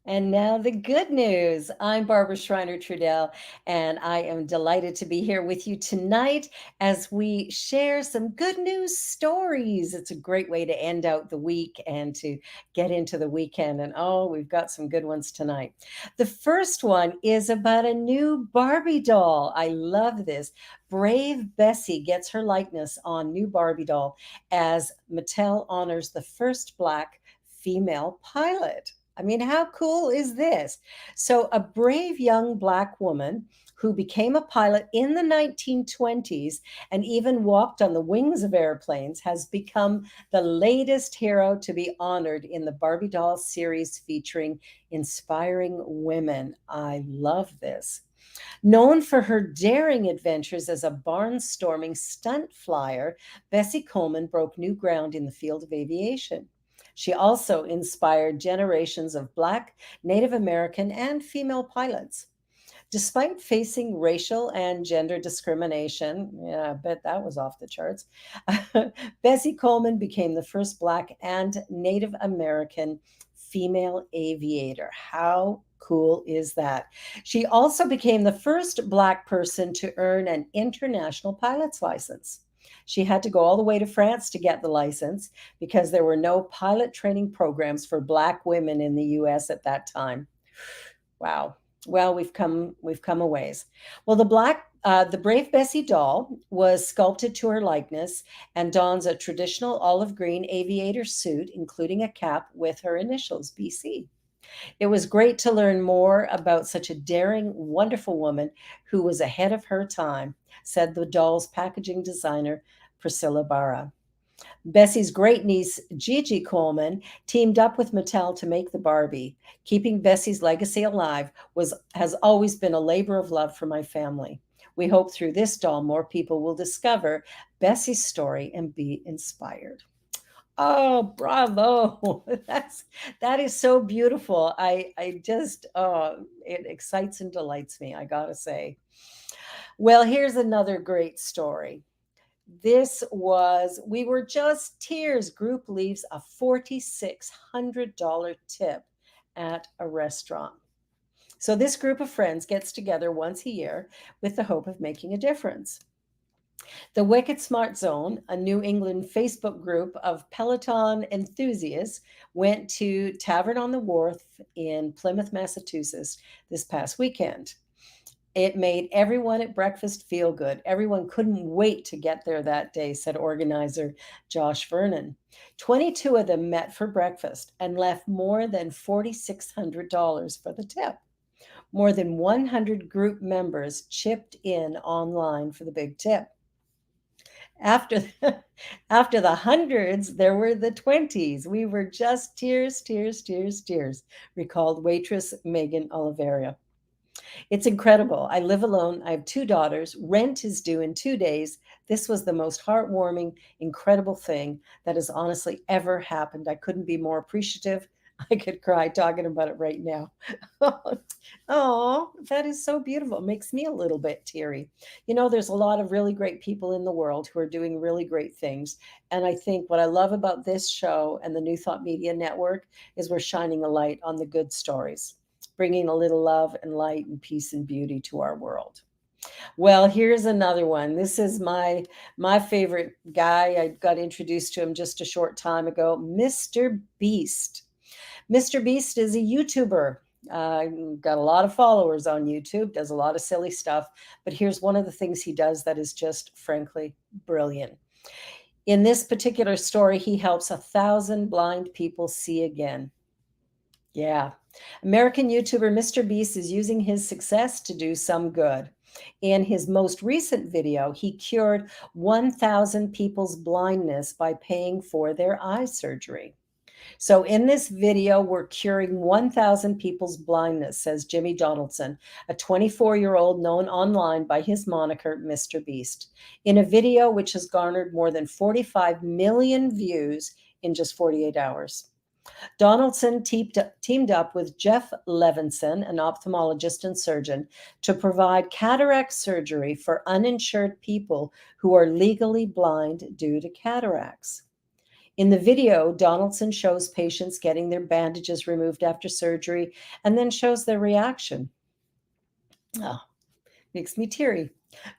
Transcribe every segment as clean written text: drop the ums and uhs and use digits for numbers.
And now the good news. I'm Barbara Schreiner Trudell, and I am delighted to be here with you tonight as we share some good news stories. It's a great way to end out the week and to get into the weekend. And oh, we've got some good ones tonight. The first one is about a new Barbie doll. I love this. Brave Bessie gets her likeness on new Barbie doll as Mattel honors the first Black female pilot. I mean, how cool is this? So, a brave young Black woman who became a pilot in the 1920s and even walked on the wings of airplanes has become the latest hero to be honored in the Barbie doll series featuring inspiring women. I love this. Known for her daring adventures as a barnstorming stunt flyer, Bessie Coleman broke new ground in the field of aviation. She also inspired generations of Black, Native American, and female pilots. Despite facing racial and gender discrimination, yeah, I bet that was off the charts, Bessie Coleman became the first Black and Native American female aviator. How cool is that? She also became the first Black person to earn an international pilot's license. She had to go all the way to France to get the license because there were no pilot training programs for Black women in the US at that time. Wow. Well, we've come a ways. Well, the Brave Bessie doll was sculpted to her likeness and dons a traditional olive green aviator suit, including a cap with her initials, BC. It was great to learn more about such a daring, wonderful woman who was ahead of her time, said the doll's packaging designer, Priscilla Barra. Bessie's great niece, Gigi Coleman, teamed up with Mattel to make the Barbie. Keeping Bessie's legacy alive has always been a labor of love for my family. We hope through this doll, more people will discover Bessie's story and be inspired. Oh, bravo. That is so beautiful. I just it excites and delights me, I gotta say. Well, here's another great story. We were just tears. Group leaves a $4,600 tip at a restaurant. So, this group of friends gets together once a year with the hope of making a difference. The Wicked Smart Zone, a New England Facebook group of Peloton enthusiasts, went to Tavern on the Wharf in Plymouth, Massachusetts this past weekend. It made everyone at breakfast feel good. Everyone couldn't wait to get there that day, said organizer Josh Vernon. 22 of them met for breakfast and left more than $4,600 for the tip. More than 100 group members chipped in online for the big tip. After after the hundreds, there were the 20s. We were just tears, tears, tears, tears, recalled waitress Megan Oliveira. It's incredible. I live alone. I have two daughters. Rent is due in 2 days. This was the most heartwarming, incredible thing that has honestly ever happened. I couldn't be more appreciative. I could cry talking about it right now. Oh, that is so beautiful. It makes me a little bit teary. You know, there's a lot of really great people in the world who are doing really great things. And I think what I love about this show and the New Thought Media Network is we're shining a light on the good stories, bringing a little love and light and peace and beauty to our world. Well, here's another one. This is my favorite guy. I got introduced to him just a short time ago, Mr. Beast. Mr. Beast is a YouTuber. Uh, got a lot of followers on YouTube, does a lot of silly stuff, but here's one of the things he does that is just frankly brilliant. In this particular story, he helps 1,000 blind people see again. Yeah. American YouTuber Mr. Beast is using his success to do some good. In his most recent video, he cured 1,000 people's blindness by paying for their eye surgery. So, in this video, we're curing 1,000 people's blindness, says Jimmy Donaldson, a 24-year-old known online by his moniker, Mr. Beast, in a video which has garnered more than 45 million views in just 48 hours. Donaldson teamed up with Jeff Levinson, an ophthalmologist and surgeon, to provide cataract surgery for uninsured people who are legally blind due to cataracts. In the video, Donaldson shows patients getting their bandages removed after surgery and then shows their reaction. Oh, makes me teary.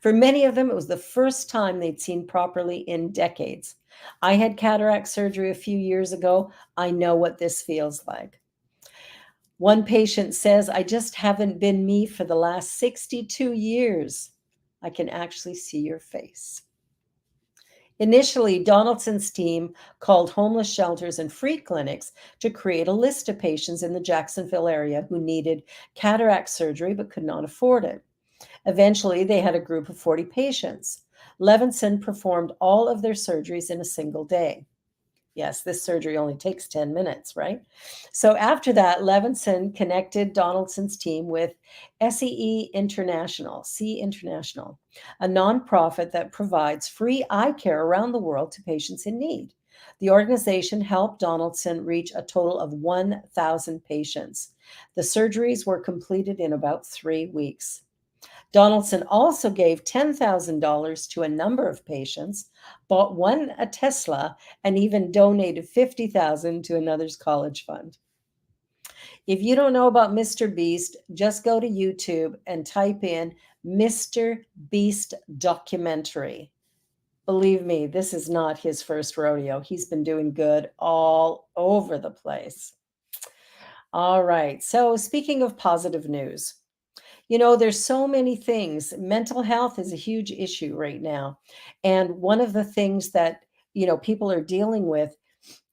For many of them, it was the first time they'd seen properly in decades. I had cataract surgery a few years ago. I know what this feels like. One patient says, I just haven't been me for the last 62 years. I can actually see your face. Initially, Donaldson's team called homeless shelters and free clinics to create a list of patients in the Jacksonville area who needed cataract surgery but could not afford it. Eventually, they had a group of 40 patients. Levinson performed all of their surgeries in a single day. Yes, this surgery only takes 10 minutes, right? So after that, Levinson connected Donaldson's team with SEE International, C International, a nonprofit that provides free eye care around the world to patients in need. The organization helped Donaldson reach a total of 1,000 patients. The surgeries were completed in about 3 weeks. Donaldson also gave $10,000 to a number of patients, bought one a Tesla, and even donated $50,000 to another's college fund. If you don't know about Mr. Beast, just go to YouTube and type in Mr. Beast documentary. Believe me, this is not his first rodeo. He's been doing good all over the place. All right. So, speaking of positive news, there's so many things. Mental health is a huge issue right now. And one of the things that, people are dealing with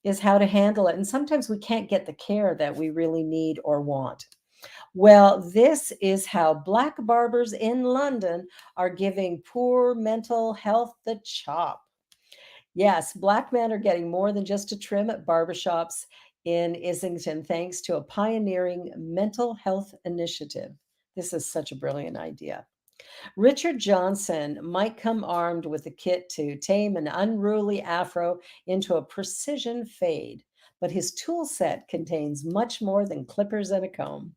is how to handle it. And sometimes we can't get the care that we really need or want. Well, this is how Black barbers in London are giving poor mental health the chop. Yes, Black men are getting more than just a trim at barbershops in Islington, thanks to a pioneering mental health initiative. This is such a brilliant idea. Richard Johnson might come armed with a kit to tame an unruly afro into a precision fade, but his tool set contains much more than clippers and a comb.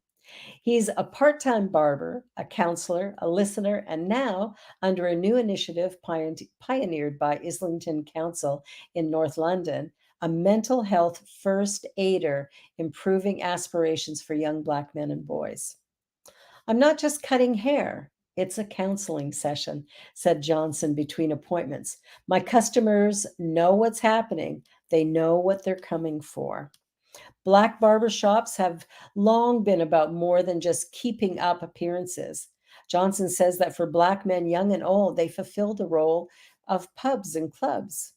He's a part time barber, a counselor, a listener, and now, under a new initiative pioneered by Islington Council in North London, a mental health first aider improving aspirations for young Black men and boys. I'm not just cutting hair. It's a counseling session, said Johnson between appointments. My customers know what's happening. They know what they're coming for. Black barbershops have long been about more than just keeping up appearances. Johnson says that for Black men, young and old, they fulfill the role of pubs and clubs.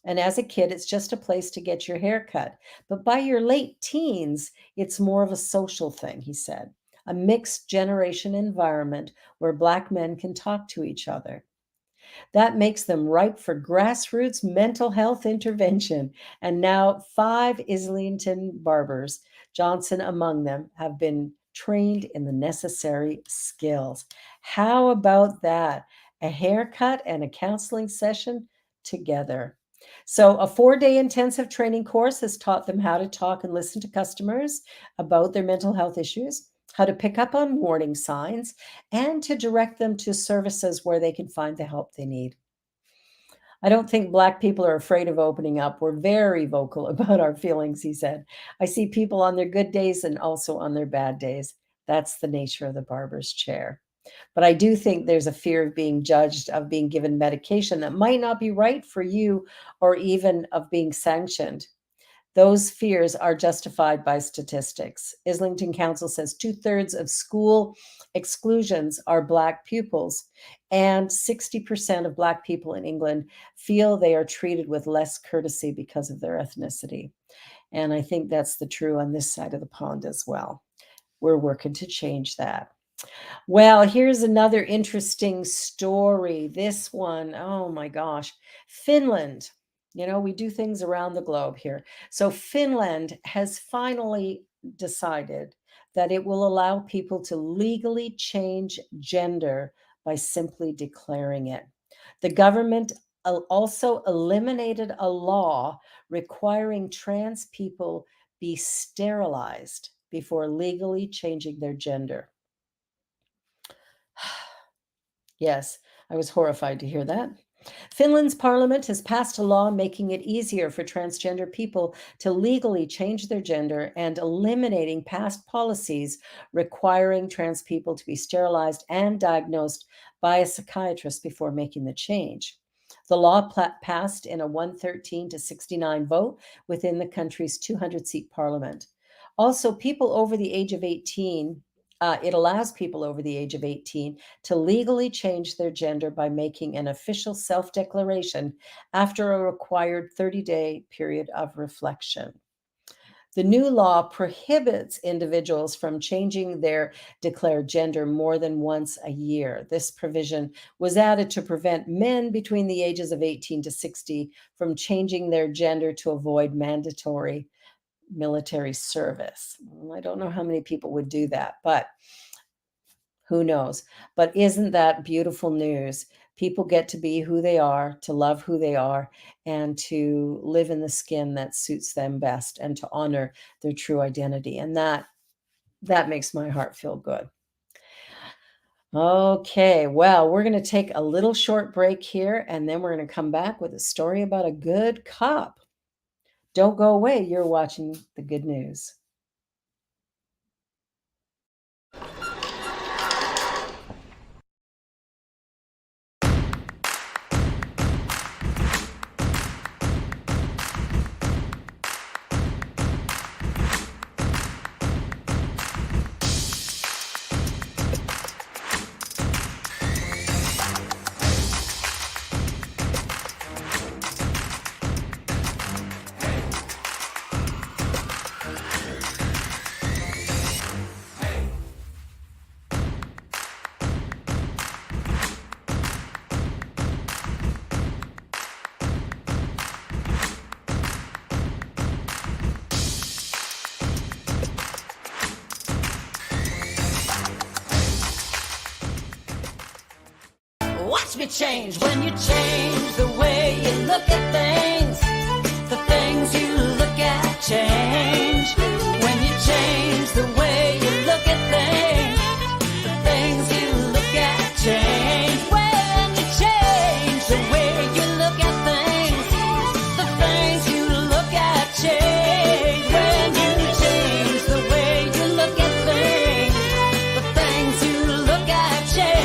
And as a kid, it's just a place to get your hair cut. But by your late teens, it's more of a social thing, he said, a mixed generation environment where Black men can talk to each other. That makes them ripe for grassroots mental health intervention. And now, 5 Islington barbers, Johnson among them, have been trained in the necessary skills. How about that? A haircut and a counseling session together. So, a 4-day intensive training course has taught them how to talk and listen to customers about their mental health issues, how to pick up on warning signs, and to direct them to services where they can find the help they need. I don't think Black people are afraid of opening up. We're very vocal about our feelings, he said. I see people on their good days and also on their bad days. That's the nature of the barber's chair. But I do think there's a fear of being judged, of being given medication that might not be right for you, or even of being sanctioned. Those fears are justified by statistics. Islington Council says 2/3 of school exclusions are Black pupils, and 60% of Black people in England feel they are treated with less courtesy because of their ethnicity. And I think that's the true on this side of the pond as well. We're working to change that. Well, here's another interesting story. This one, oh my gosh, Finland. We do things around the globe here. So, Finland has finally decided that it will allow people to legally change gender by simply declaring it. The government also eliminated a law requiring trans people be sterilized before legally changing their gender. Yes, I was horrified to hear that. Finland's parliament has passed a law making it easier for transgender people to legally change their gender and eliminating past policies requiring trans people to be sterilized and diagnosed by a psychiatrist before making the change. The law passed in a 113 to 69 vote within the country's 200-seat parliament. Also, people over the age of 18, it allows people over the age of 18 to legally change their gender by making an official self declaration after a required 30-day period of reflection. The new law prohibits individuals from changing their declared gender more than once a year. This provision was added to prevent men between the ages of 18 to 60 from changing their gender to avoid mandatory military service. I don't know how many people would do that, but who knows? But isn't that beautiful news? People get to be who they are, to love who they are, and to live in the skin that suits them best and to honor their true identity. And that makes my heart feel good. Okay, well, we're going to take a little short break here and then we're going to come back with a story about a good cop. Don't go away. You're watching The Good News. Watch me change when you change the way you look at things. The things you look at change. When you change the way you look at things. The things you look at change. When you change the way you look at things. The things you look at change. When you change the way you look at things. The things you look at change.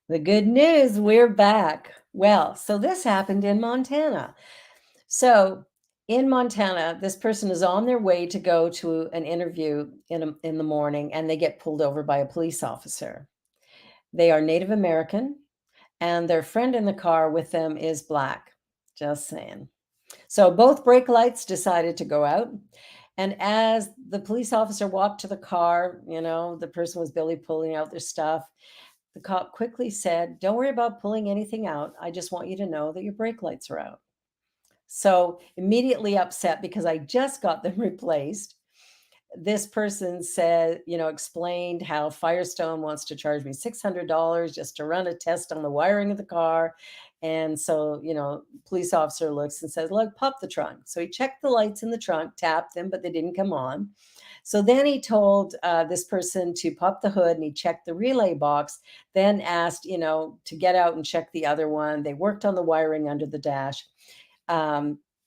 The good news, we're back. Well, so this happened in Montana. So in Montana, this person is on their way to go to an interview in the morning and they get pulled over by a police officer. They are Native American and their friend in the car with them is Black. Just saying. So both brake lights decided to go out. And as the police officer walked to the car, the person was Billy pulling out their stuff. The cop quickly said, "Don't worry about pulling anything out. I just want you to know that your brake lights are out." So immediately upset because I just got them replaced. This person said, explained how Firestone wants to charge me $600 just to run a test on the wiring of the car. And so, police officer looks and says, "Look, pop the trunk." So he checked the lights in the trunk, tapped them, but they didn't come on. So then he told this person to pop the hood and he checked the relay box, then asked, to get out and check the other one. They worked on the wiring under the dash.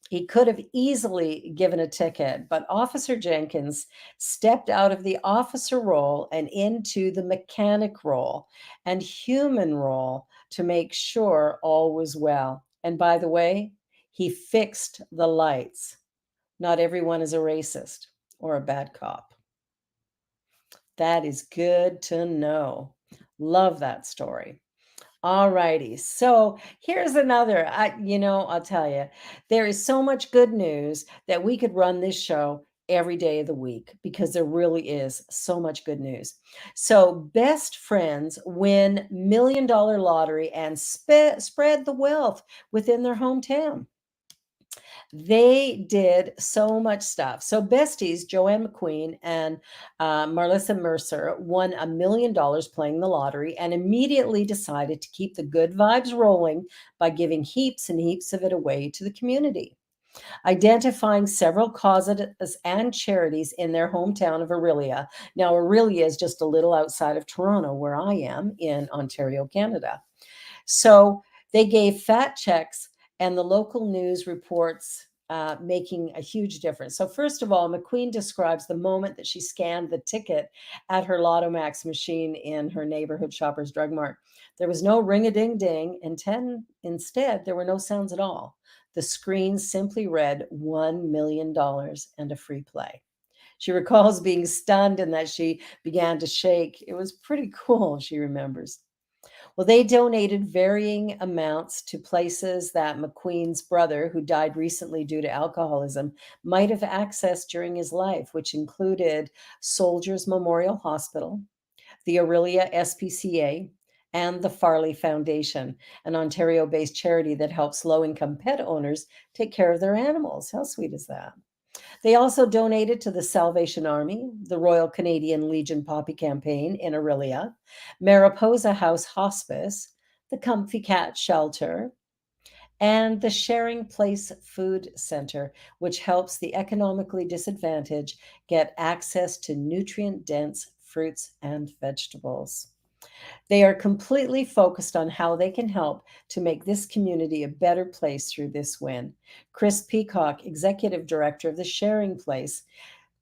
He could have easily given a ticket, but Officer Jenkins stepped out of the officer role and into the mechanic role and human role to make sure all was well. And by the way, he fixed the lights. Not everyone is a racist or a bad cop. That is good to know. Love that story. All righty. So here's another. I'll tell you, there is so much good news that we could run this show every day of the week because there really is so much good news. So best friends win $1 million lottery and spread the wealth within their hometown. They did so much stuff. So besties, Joanne McQueen and Marlissa Mercer won $1 million playing the lottery and immediately decided to keep the good vibes rolling by giving heaps and heaps of it away to the community, identifying several causes and charities in their hometown of Orillia. Now, Orillia is just a little outside of Toronto, where I am in Ontario, Canada. So they gave fat checks, and the local news reports making a huge difference. So, first of all, McQueen describes the moment that she scanned the ticket at her Lotto Max machine in her neighborhood Shoppers Drug Mart. There was no ring a ding ding, and instead, there were no sounds at all. The screen simply read $1 million and a free play. She recalls being stunned and that she began to shake. It was pretty cool, she remembers. Well, they donated varying amounts to places that McQueen's brother, who died recently due to alcoholism, might have accessed during his life, which included Soldiers Memorial Hospital, the Orillia SPCA, and the Farley Foundation, an Ontario based charity that helps low income pet owners take care of their animals. How sweet is that? They also donated to the Salvation Army, the Royal Canadian Legion Poppy Campaign in Orillia, Mariposa House Hospice, the Comfy Cat Shelter, and the Sharing Place Food Center, which helps the economically disadvantaged get access to nutrient dense fruits and vegetables. They are completely focused on how they can help to make this community a better place through this win. Chris Peacock, executive director of the Sharing Place,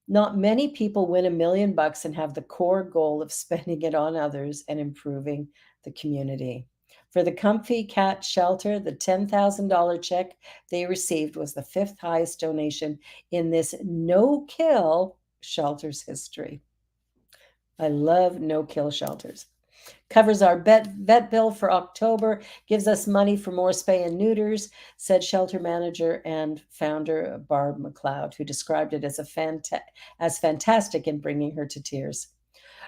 not many people win $1 million and have the core goal of spending it on others and improving the community. For the Comfy Cat Shelter, the $10,000 check they received was the fifth highest donation in this no kill shelter's history. I love no kill shelters. Covers our vet bill for October, gives us money for more spay and neuters, said shelter manager and founder Barb McLeod, who described it as as fantastic in bringing her to tears.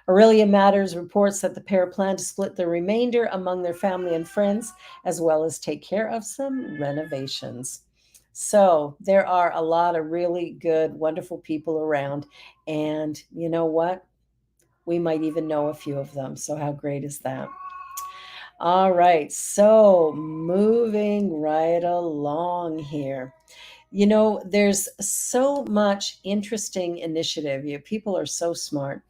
Aurelia Matters reports that the pair plan to split the remainder among their family and friends, as well as take care of some renovations. So there are a lot of really good, wonderful people around. And you know what? We might even know a few of them. So, how great is that? All right. So, moving right along here. There's so much interesting initiative. People are so smart.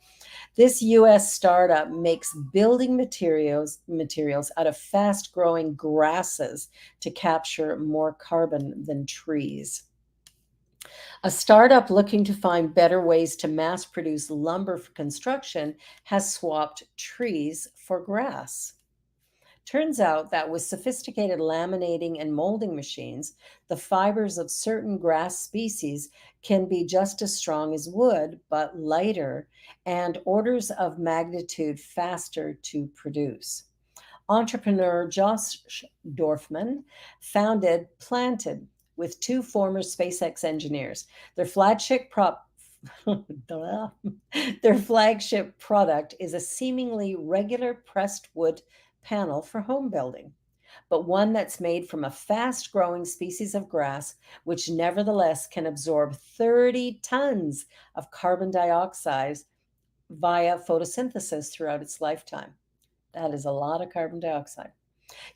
This US startup makes building materials out of fast-growing grasses to capture more carbon than trees. A startup looking to find better ways to mass produce lumber for construction has swapped trees for grass. Turns out that with sophisticated laminating and molding machines, the fibers of certain grass species can be just as strong as wood, but lighter and orders of magnitude faster to produce. Entrepreneur Josh Dorfman founded Planted with two former SpaceX engineers. Their flagship prop Their flagship product is a seemingly regular pressed wood panel for home building, but one that's made from a fast growing species of grass, which nevertheless can absorb 30 tons of carbon dioxide via photosynthesis throughout its lifetime. That is a lot of carbon dioxide.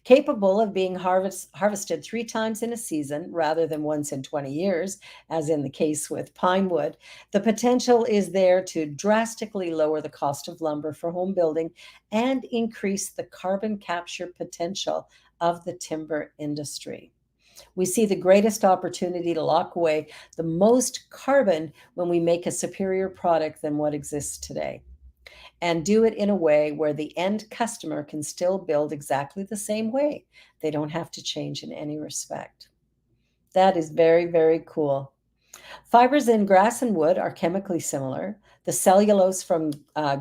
Capable of being harvested 3 times in a season rather than once in 20 years, as in the case with pine wood, the potential is there to drastically lower the cost of lumber for home building and increase the carbon capture potential of the timber industry. We see the greatest opportunity to lock away the most carbon when we make a superior product than what exists today, and do it in a way where the end customer can still build exactly the same way. They don't have to change in any respect. That is very, very cool. Fibers in grass and wood are chemically similar. The cellulose from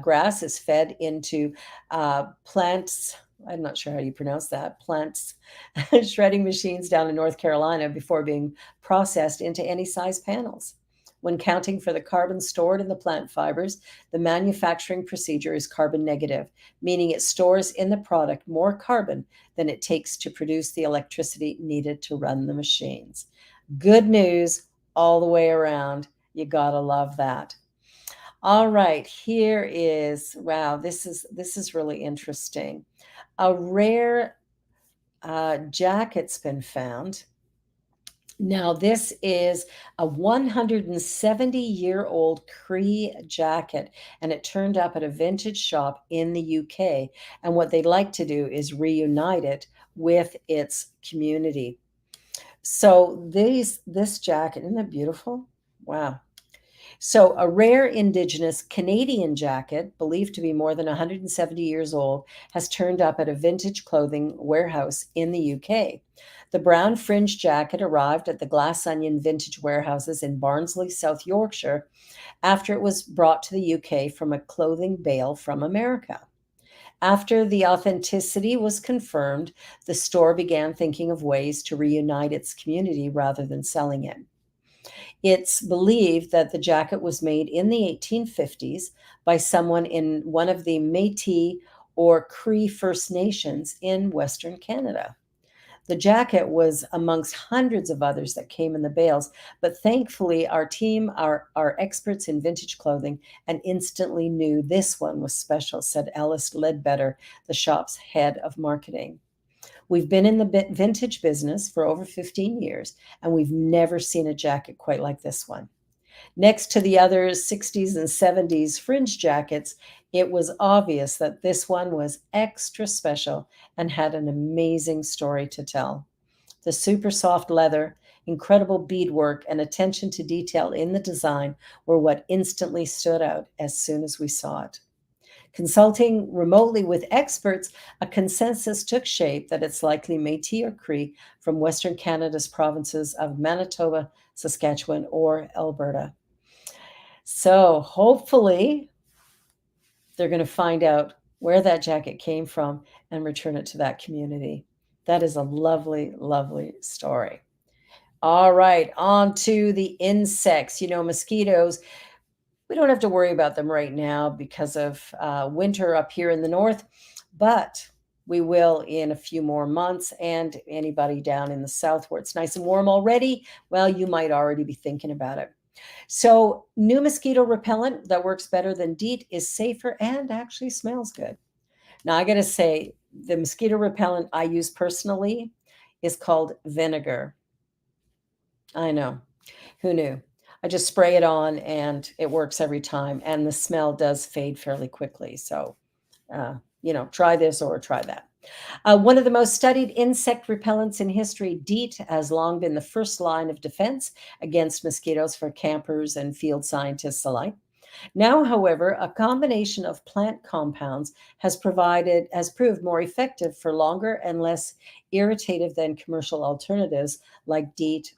grass is fed into plants. I'm not sure how you pronounce that. Plants shredding machines down in North Carolina before being processed into any size panels. When counting for the carbon stored in the plant fibers, the manufacturing procedure is carbon negative, meaning it stores in the product more carbon than it takes to produce the electricity needed to run the machines. Good news all the way around. You gotta love that. All right, here is wow, this is really interesting. A rare jacket's been found. Now, this is a 170-year-old Cree jacket, and it turned up at a vintage shop in the UK. And what they'd like to do is reunite it with its community. So this jacket, isn't that beautiful? Wow. So, a rare indigenous Canadian jacket, believed to be more than 170 years old, has turned up at a vintage clothing warehouse in the UK. The brown fringe jacket arrived at the Glass Onion Vintage Warehouses in Barnsley, South Yorkshire, after it was brought to the UK from a clothing bale from America. After the authenticity was confirmed, the store began thinking of ways to reunite its community rather than selling it. It's believed that the jacket was made in the 1850s by someone in one of the Métis or Cree First Nations in Western Canada. The jacket was amongst hundreds of others that came in the bales, but thankfully our team are experts in vintage clothing and instantly knew this one was special, said Ellis Ledbetter, the shop's head of marketing. We've been in the vintage business for over 15 years, and we've never seen a jacket quite like this one. Next to the other 60s and 70s fringe jackets, it was obvious that this one was extra special and had an amazing story to tell. The super soft leather, incredible beadwork, and attention to detail in the design were what instantly stood out as soon as we saw it. Consulting remotely with experts, a consensus took shape that it's likely Métis or Cree from Western Canada's provinces of Manitoba, Saskatchewan, or Alberta. So hopefully they're going to find out where that jacket came from and return it to that community. That is a lovely, lovely story. All right, on to the insects. Mosquitoes, we don't have to worry about them right now because of winter up here in the north, but we will in a few more months. And anybody down in the south where it's nice and warm already, well, you might already be thinking about it. So, new mosquito repellent that works better than DEET is safer and actually smells good. Now, I got to say, the mosquito repellent I use personally is called vinegar. I know. Who knew? I just spray it on and it works every time, and the smell does fade fairly quickly. So, try this or try that. One of the most studied insect repellents in history, DEET, has long been the first line of defense against mosquitoes for campers and field scientists alike. Now, however, a combination of plant compounds has proved more effective for longer and less irritative than commercial alternatives like DEET.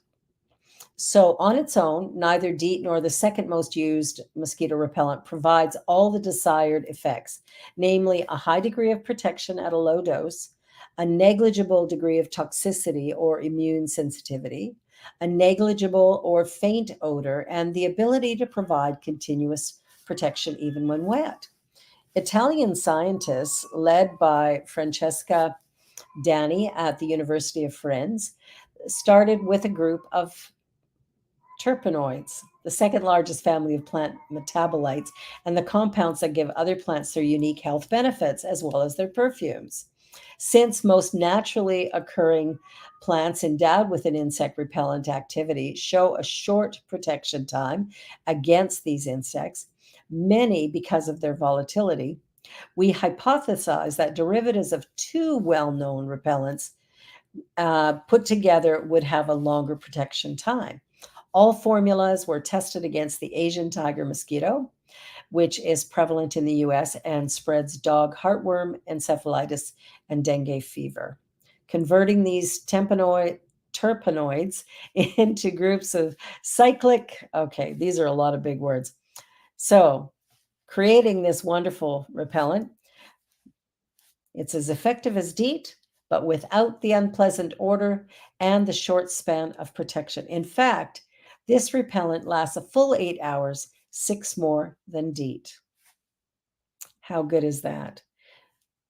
So, on its own, neither DEET nor the second most used mosquito repellent provides all the desired effects, namely a high degree of protection at a low dose, a negligible degree of toxicity or immune sensitivity, a negligible or faint odor, and the ability to provide continuous protection even when wet. Italian scientists, led by Francesca Dani at the University of Firenze, started with a group of terpenoids, the second largest family of plant metabolites, and the compounds that give other plants their unique health benefits as well as their perfumes. Since most naturally occurring plants endowed with an insect repellent activity show a short protection time against these insects, many because of their volatility, we hypothesize that derivatives of two well known repellents put together would have a longer protection time. All formulas were tested against the Asian tiger mosquito, which is prevalent in the US and spreads dog heartworm, encephalitis, and dengue fever. Converting these terpenoids into groups of cyclic, okay, these are a lot of big words. So, creating this wonderful repellent, it's as effective as DEET, but without the unpleasant odor and the short span of protection. In fact, this repellent lasts a full 8 hours, 6 more than DEET. How good is that?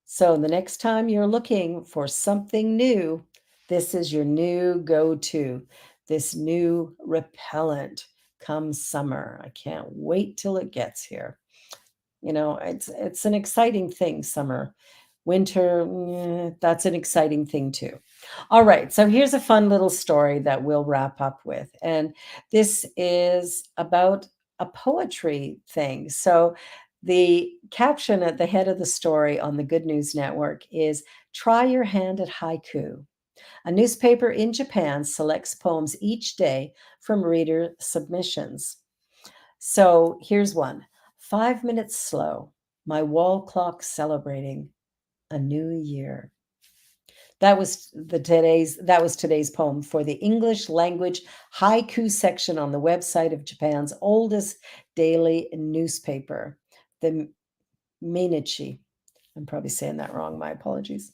So the next time you're looking for something new, this is your new go-to. this new repellent come summer. I can't wait till it gets here. It's an exciting thing, summer. Winter, that's an exciting thing too. All right, so here's a fun little story that we'll wrap up with. And this is about a poetry thing. So the caption at the head of the story on the Good News Network is "Try your hand at haiku." A newspaper in Japan selects poems each day from reader submissions. So here's one. 5 minutes slow, my wall clock celebrating a new year. That was today's poem for the English language haiku section on the website of Japan's oldest daily newspaper, the Mainichi. I'm probably saying that wrong. My apologies.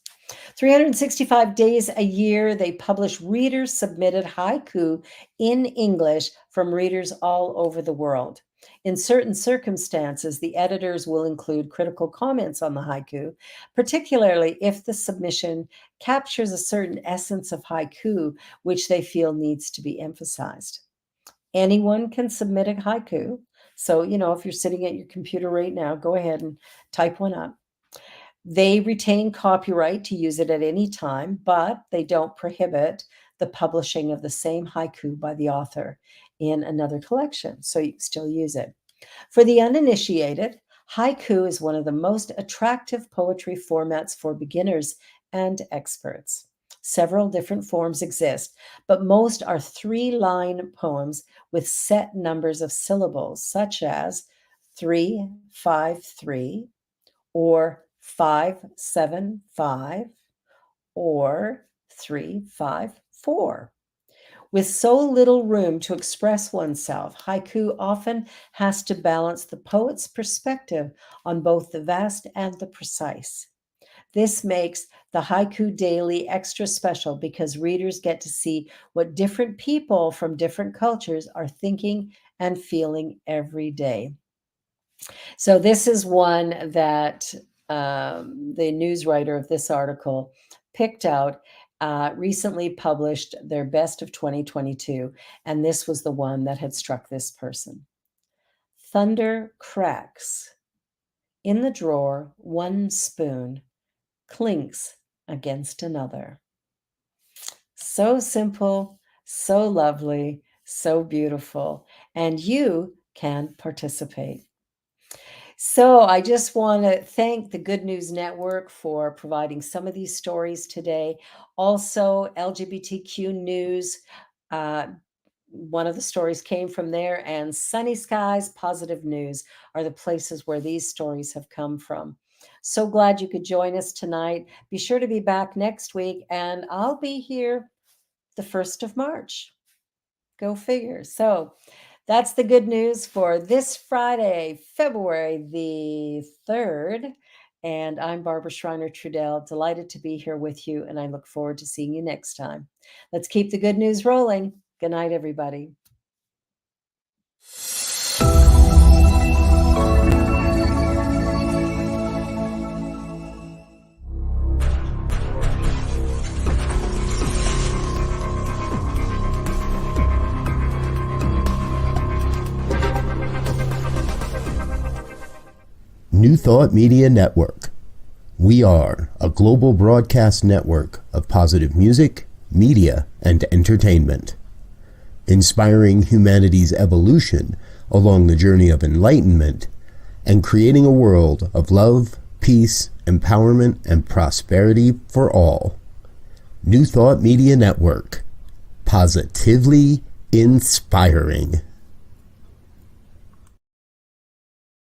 365 days a year, they publish reader-submitted haiku in English from readers all over the world. In certain circumstances, the editors will include critical comments on the haiku, particularly if the submission captures a certain essence of haiku, which they feel needs to be emphasized. Anyone can submit a haiku. So, if you're sitting at your computer right now, go ahead and type one up. They retain copyright to use it at any time, but they don't prohibit the publishing of the same haiku by the author in another collection, so you can still use it. For the uninitiated, haiku is one of the most attractive poetry formats for beginners and experts. Several different forms exist, but most are 3-line poems with set numbers of syllables, such as 3-5-3 or 5-7-5 or 3-5-4. With so little room to express oneself, haiku often has to balance the poet's perspective on both the vast and the precise. This makes the Haiku Daily extra special because readers get to see what different people from different cultures are thinking and feeling every day. So this is one that the news writer of this article picked out, recently published their best of 2022, and this was the one that had struck this person. Thunder cracks. In the drawer, one spoon clinks against another. So simple, so lovely, so beautiful, and you can participate. So I just want to thank the Good News Network for providing some of these stories today. Also, LGBTQ News, one of the stories came from there, and Sunny Skies, Positive News are the places where these stories have come from. So glad you could join us tonight. Be sure to be back next week, and I'll be here the 1st of March. Go figure. So that's the good news for this Friday, February the 3rd. And I'm Barbara Schreiner Trudell, delighted to be here with you, and I look forward to seeing you next time. Let's keep the good news rolling. Good night, everybody. New Thought Media Network. We are a global broadcast network of positive music, media, and entertainment, inspiring humanity's evolution along the journey of enlightenment and creating a world of love, peace, empowerment, and prosperity for all. New Thought Media Network. Positively inspiring.